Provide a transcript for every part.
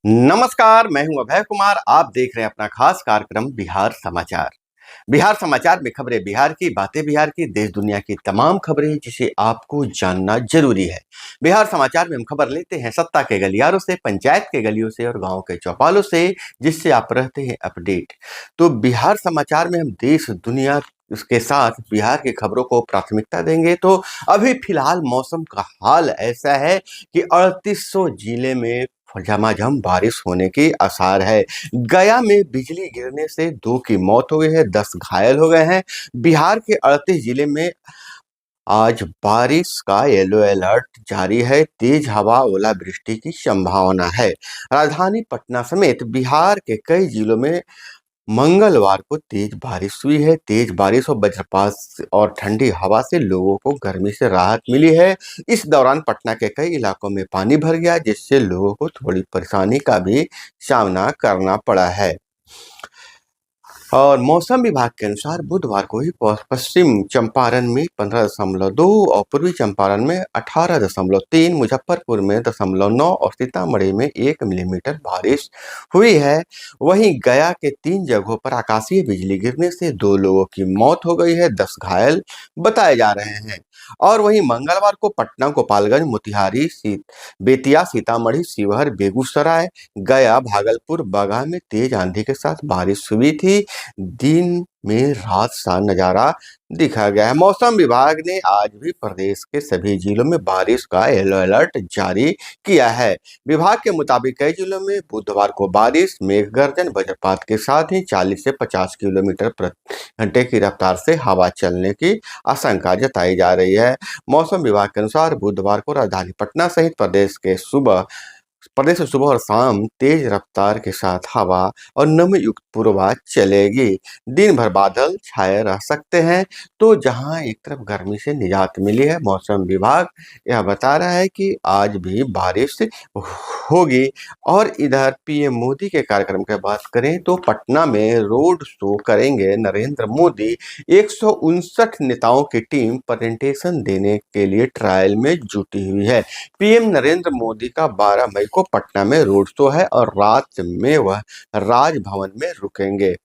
नमस्कार, मैं हूं अभय कुमार। आप देख रहे हैं अपना खास कार्यक्रम बिहार समाचार। बिहार समाचार में खबरें बिहार की, बातें बिहार की, देश दुनिया की तमाम खबरें जिसे आपको जानना जरूरी है। बिहार समाचार में हम खबर लेते हैं सत्ता के गलियारों से, पंचायत के गलियों से और गांव के चौपालों से, जिससे आप रहते हैं अपडेट। तो बिहार समाचार में हम देश दुनिया उसके साथ बिहार की खबरों को प्राथमिकता देंगे। तो अभी फिलहाल मौसम का हाल ऐसा है कि 3800 जिले में झमाझम बारिश होने के आसार है। गया में बिजली गिरने से 2 की मौत हो गई है, 10 घायल हो गए हैं। बिहार के 38 जिले में आज बारिश का येलो अलर्ट जारी है। तेज हवा, ओलावृष्टि की संभावना है। राजधानी पटना समेत बिहार के कई जिलों में मंगलवार को तेज बारिश हुई है। तेज बारिश और वज्रपात और ठंडी हवा से लोगों को गर्मी से राहत मिली है। इस दौरान पटना के कई इलाकों में पानी भर गया, जिससे लोगों को थोड़ी परेशानी का भी सामना करना पड़ा है। और मौसम विभाग के अनुसार बुधवार को ही पश्चिम चंपारण में 15.2 और पूर्वी चंपारण में 18.3, मुजफ्फरपुर में 0.9 और सीतामढ़ी में 1 मिलीमीटर बारिश हुई है। वहीं गया के 3 जगहों पर आकाशीय बिजली गिरने से 2 लोगों की मौत हो गई है, 10 घायल बताए जा रहे हैं। और वहीं मंगलवार को पटना, गोपालगंज, मोतिहारी, बेतिया, सीतामढ़ी, शिवहर, बेगूसराय, गया, भागलपुर, बांका में तेज आंधी के साथ बारिश हुई थी। दिन में रात सा नजारा दिखा गया है। मौसम विभाग ने आज भी प्रदेश के सभी जिलों में बारिश का येलो अलर्ट जारी किया है। विभाग के मुताबिक कई जिलों में बुधवार को बारिश, मेघ गर्जन, वज्रपात के साथ ही 40 से 50 किलोमीटर प्रति घंटे की रफ्तार से हवा चलने की आशंका जताई जा रही है। मौसम विभाग के अनुसार बुधवार को राजधानी पटना सहित प्रदेश में सुबह और शाम तेज रफ्तार के साथ हवा और नमी युक्त पूर्वा चलेगी। दिन भर बादल छाए रह सकते हैं। तो जहां एक तरफ गर्मी से निजात मिली है, मौसम विभाग यह बता रहा है कि आज भी बारिश होगी। और इधर पीएम मोदी के कार्यक्रम की बात करें तो पटना में रोड शो करेंगे नरेंद्र मोदी। 159 नेताओं की टीम प्रेजेंटेशन देने के लिए ट्रायल में जुटी हुई है। पीएम नरेंद्र मोदी का 12 मई को पटना में रोड शो है और रात में वह राजभवन में रुकेंगे।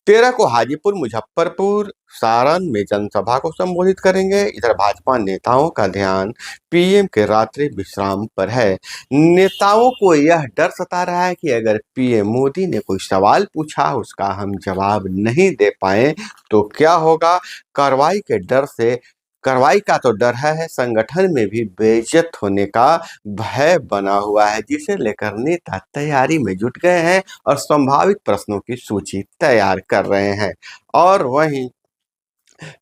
13 को हाजीपुर, मुजफ्फरपुर, सारण में जनसभा को संबोधित करेंगे। इधर भाजपा नेताओं का ध्यान पीएम के रात्रि विश्राम पर है। नेताओं को यह डर सता रहा है कि अगर पीएम मोदी ने कोई सवाल पूछा, उसका हम जवाब नहीं दे पाए तो क्या होगा। कार्रवाई के डर से कार्रवाई का तो डर है, संगठन में भी बेइज्जत होने का भय बना हुआ है, जिसे लेकर नेता तैयारी में जुट गए हैं और संभावित प्रश्नों की सूची तैयार कर रहे हैं। और वहीं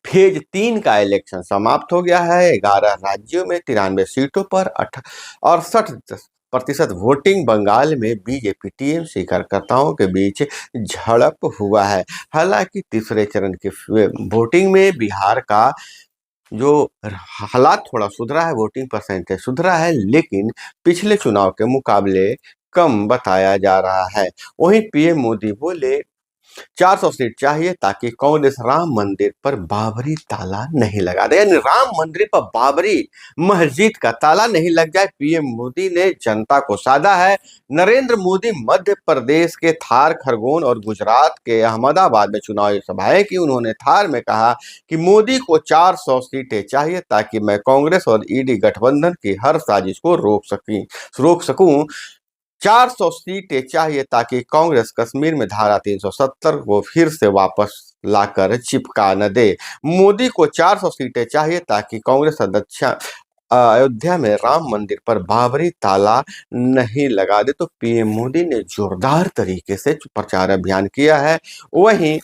फेज 3 का इलेक्शन समाप्त हो गया है। 11 राज्यों में 93 सीटों पर 68% वोटिंग। बंगाल में बीजेपी टीएमसी कार्यकर्ताओं के बीच झड़प हुआ है। हालांकि तीसरे चरण की वोटिंग में बिहार का जो हालात थोड़ा सुधरा है, वोटिंग परसेंटेज सुधरा है, लेकिन पिछले चुनाव के मुकाबले कम बताया जा रहा है। वहीं पीएम मोदी बोले 400 सीट चाहिए ताकि कांग्रेस राम मंदिर पर बाबरी ताला नहीं लगा दे, यानी राम मंदिर पर बाबरी मस्जिद का ताला नहीं लग जाए। पीएम मोदी ने जनता को साधा है। नरेंद्र मोदी मध्य प्रदेश के थार, खरगोन और गुजरात के अहमदाबाद में चुनावी सभाएं की। उन्होंने थार में कहा कि मोदी को 400 सीटें चाहिए ताकि मैं कांग्रेस और ईडी गठबंधन की हर साजिश को रोक सकूं। 400 सीटें चाहिए ताकि कांग्रेस कश्मीर में धारा 370 को फिर से वापस लाकर चिपका न दे। मोदी को 400 सीटें चाहिए ताकि कांग्रेस अध्यक्ष अयोध्या में राम मंदिर पर बाबरी ताला नहीं लगा दे। तो पीएम मोदी ने जोरदार तरीके से प्रचार अभियान किया है। वहीं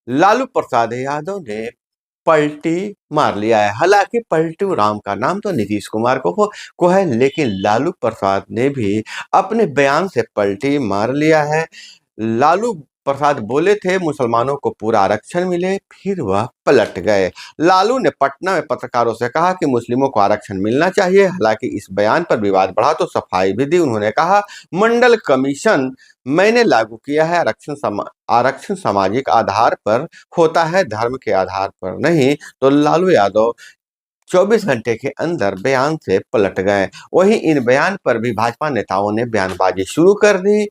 लालू प्रसाद यादव ने पलटी मार लिया है। हालांकि पलटू राम का नाम तो नीतीश कुमार को है, लेकिन लालू प्रसाद ने भी अपने बयान से पलटी मार लिया है। लालू प्रसाद बोले थे मुसलमानों को पूरा आरक्षण मिले, फिर वह पलट गए। लालू ने पटना में पत्रकारों से कहा कि मुस्लिमों को आरक्षण मिलना चाहिए। हालांकि इस बयान पर विवाद बढ़ा तो सफाई भी दी। उन्होंने कहा मंडल कमीशन मैंने लागू किया है। आरक्षण सामाजिक आधार पर होता है, धर्म के आधार पर नहीं। तो लालू यादव 24 घंटे के अंदर बयान से पलट गए। वहीं इन बयान पर भी भाजपा नेताओं ने बयानबाजी शुरू कर दी।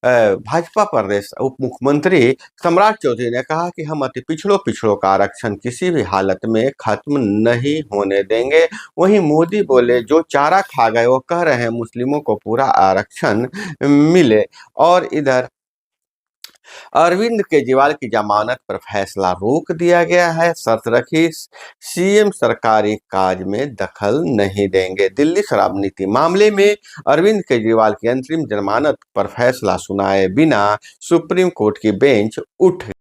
भाजपा प्रदेश उप मुख्यमंत्री सम्राट चौधरी ने कहा कि हम अति पिछड़ों का आरक्षण किसी भी हालत में खत्म नहीं होने देंगे। वहीं मोदी बोले, जो चारा खा गए वो कह रहे हैं मुस्लिमों को पूरा आरक्षण मिले। और इधर अरविंद केजरीवाल की जमानत पर फैसला रोक दिया गया है। शर्त रखी, सीएम सरकारी काज में दखल नहीं देंगे। दिल्ली शराब नीति मामले में अरविंद केजरीवाल की अंतरिम जमानत पर फैसला सुनाए बिना सुप्रीम कोर्ट की बेंच उठ गई।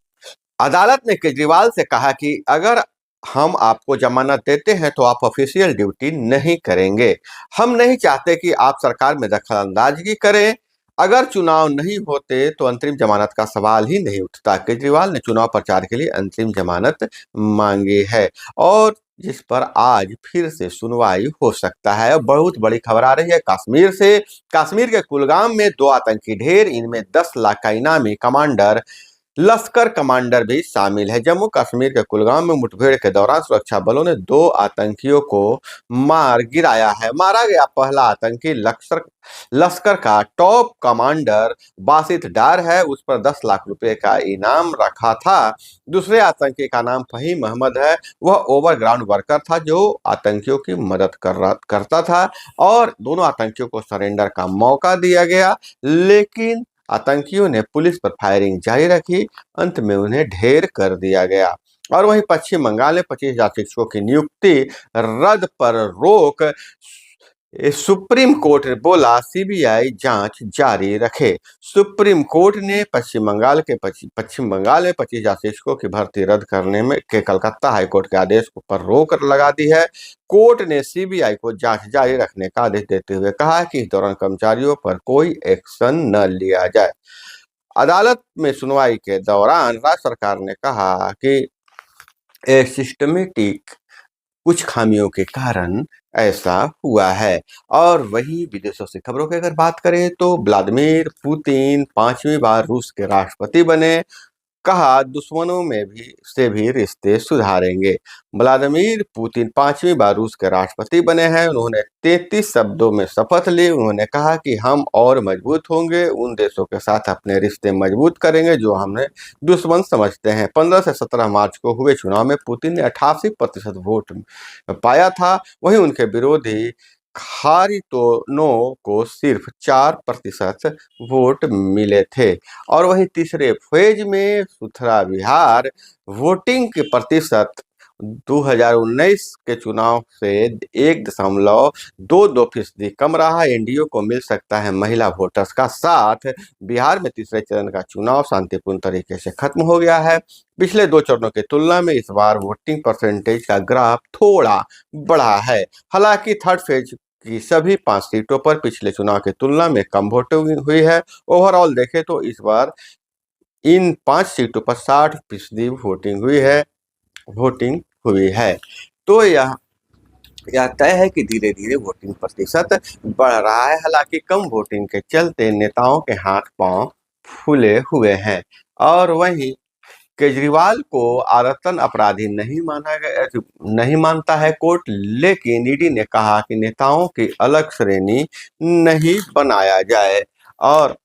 अदालत ने केजरीवाल से कहा कि अगर हम आपको जमानत देते हैं तो आप ऑफिशियल ड्यूटी नहीं करेंगे। हम नहीं चाहते कि आप सरकार में दखल अंदाजगी करें। अगर चुनाव नहीं होते तो अंतरिम जमानत का सवाल ही नहीं उठता। केजरीवाल ने चुनाव प्रचार के लिए अंतरिम जमानत मांगी है और जिस पर आज फिर से सुनवाई हो सकता है। बहुत बड़ी खबर आ रही है कश्मीर से। कश्मीर के कुलगाम में 2 आतंकी ढेर, इनमें 10 लाख का इनामी कमांडर लश्कर कमांडर भी शामिल है। जम्मू कश्मीर के कुलगाम में मुठभेड़ के दौरान सुरक्षा बलों ने 2 आतंकियों को मार गिराया है। मारा गया पहला आतंकी लश्कर का टॉप कमांडर बासित डार है। उस पर 10 लाख रुपए का इनाम रखा था। दूसरे आतंकी का नाम फहीम अहमद है। वह ओवरग्राउंड वर्कर था जो आतंकियों की मदद करता था और दोनों आतंकियों को सरेंडर का मौका दिया गया, लेकिन आतंकियों ने पुलिस पर फायरिंग जारी रखी। अंत में उन्हें ढेर कर दिया गया। और वहीं पश्चिम बंगाल में 25,000 शिक्षकों की नियुक्ति रद्द पर रोक। सुप्रीम कोर्ट ने बोला सीबीआई जांच जारी रखे। सुप्रीम कोर्ट ने पश्चिम बंगाल में 25,000 शिक्षकों की भर्ती रद्द करने में के कलकत्ता हाईकोर्ट के आदेश पर रोक लगा दी है। कोर्ट ने सीबीआई को जांच जारी रखने का आदेश देते हुए कहा कि इस दौरान कर्मचारियों पर कोई एक्शन न लिया जाए। अदालत में सुनवाई के दौरान राज्य सरकार ने कहा कि सिस्टमेटिक कुछ खामियों के कारण ऐसा हुआ है। और वही विदेशों से खबरों की अगर बात करें तो व्लादिमीर पुतिन 5वीं बार रूस के राष्ट्रपति बने। कहा दुश्मनों में भी रिश्ते सुधारेंगे। व्लादिमीर पुतिन 5वीं बार रूस के राष्ट्रपति बने हैं। उन्होंने 33 शब्दों में शपथ ली। उन्होंने कहा कि हम और मजबूत होंगे, उन देशों के साथ अपने रिश्ते मजबूत करेंगे जो हमें दुश्मन समझते हैं। 15 से 17 मार्च को हुए चुनाव में पुतिन ने 88% वोट पाया था। वहीं उनके विरोधी खारितोनोव को सिर्फ 4% वोट मिले थे। और वहीं तीसरे फेज में सुथरा बिहार वोटिंग के प्रतिशत 2019 के चुनाव से 1.22% कम रहा। एनडीए को मिल सकता है महिला वोटर्स का साथ। बिहार में तीसरे चरण का चुनाव शांतिपूर्ण तरीके से खत्म हो गया है। पिछले 2 चरणों की तुलना में इस बार वोटिंग परसेंटेज का ग्राफ थोड़ा बढ़ा है। हालांकि थर्ड फेज की सभी 5 सीटों पर पिछले चुनाव की तुलना में कम वोटिंग हुई है। ओवरऑल देखें तो इस बार इन 5 सीटों पर 60% वोटिंग हुई है। तो यह तय है कि धीरे धीरे वोटिंग प्रतिशत बढ़ रहा है। हालांकि कम वोटिंग के चलते नेताओं के हाथ पांव फूले हुए हैं। और वहीं केजरीवाल को आरक्षण अपराधी नहीं मानता है कोर्ट, लेकिन ईडी ने कहा कि नेताओं की अलग श्रेणी नहीं बनाया जाए। और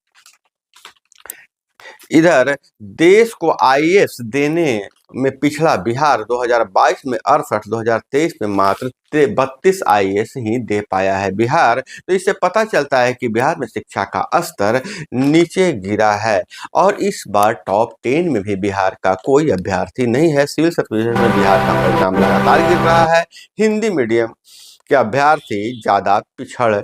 इधर देश को आईएएस देने में पिछड़ा बिहार 2022 में 68, 2023 में मात्र 32 आईएएस ही दे पाया है बिहार। तो इससे पता चलता है कि बिहार में शिक्षा का स्तर नीचे गिरा है। और इस बार टॉप 10 में भी बिहार का कोई अभ्यर्थी नहीं है। सिविल सर्विसेज में बिहार का परिणाम लगातार गिर रहा है। हिंदी मीडियम के अभ्यर्थी ज्यादा पिछड़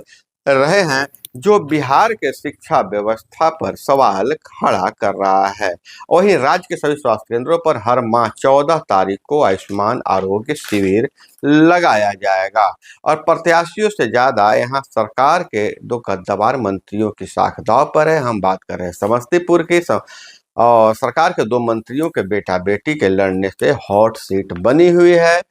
रहे हैं, जो बिहार के शिक्षा व्यवस्था पर सवाल खड़ा कर रहा है। वहीं राज्य के सभी स्वास्थ्य केंद्रों पर हर माह 14 तारीख को आयुष्मान आरोग्य शिविर लगाया जाएगा। और प्रत्याशियों से ज्यादा यहां सरकार के 2 कद्दावर मंत्रियों की साख दांव पर है। हम बात कर रहे हैं समस्तीपुर की। और सरकार के 2 मंत्रियों के बेटा बेटी के लड़ने से हॉट सीट बनी हुई है।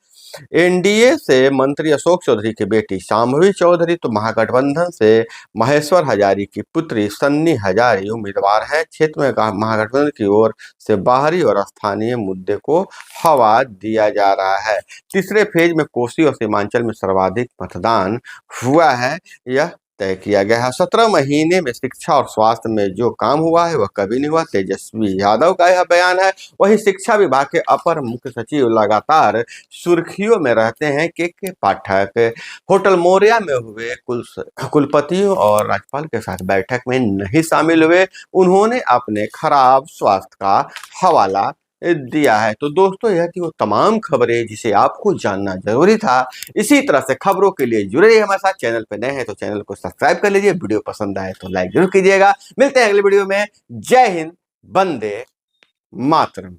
एनडीए से मंत्री अशोक चौधरी की बेटी शांभवी चौधरी तो महागठबंधन से महेश्वर हजारी की पुत्री सन्नी हजारी उम्मीदवार हैं। क्षेत्र में महागठबंधन की ओर से बाहरी और स्थानीय मुद्दे को हवा दिया जा रहा है। तीसरे फेज में कोसी और सीमांचल में सर्वाधिक मतदान हुआ है, यह तय किया गया है। 17 महीने में शिक्षा और स्वास्थ्य में जो काम हुआ है वह कभी नहीं हुआ, तेजस्वी यादव का यह बयान है। वहीं शिक्षा विभाग के अपर मुख्य सचिव लगातार सुर्खियों में रहते हैं। के पाठक होटल मोरिया में हुए कुलपतियों और राज्यपाल के साथ बैठक में नहीं शामिल हुए। उन्होंने अपने खराब स्वास्थ्य का हवाला दिया है। तो दोस्तों, यह थी वो तमाम खबरें जिसे आपको जानना जरूरी था। इसी तरह से खबरों के लिए जुड़े रहिए हमारे साथ। चैनल पे नए हैं तो चैनल को सब्सक्राइब कर लीजिए। वीडियो पसंद आए तो लाइक जरूर कीजिएगा। मिलते हैं अगले वीडियो में। जय हिंद, वंदे मातरम।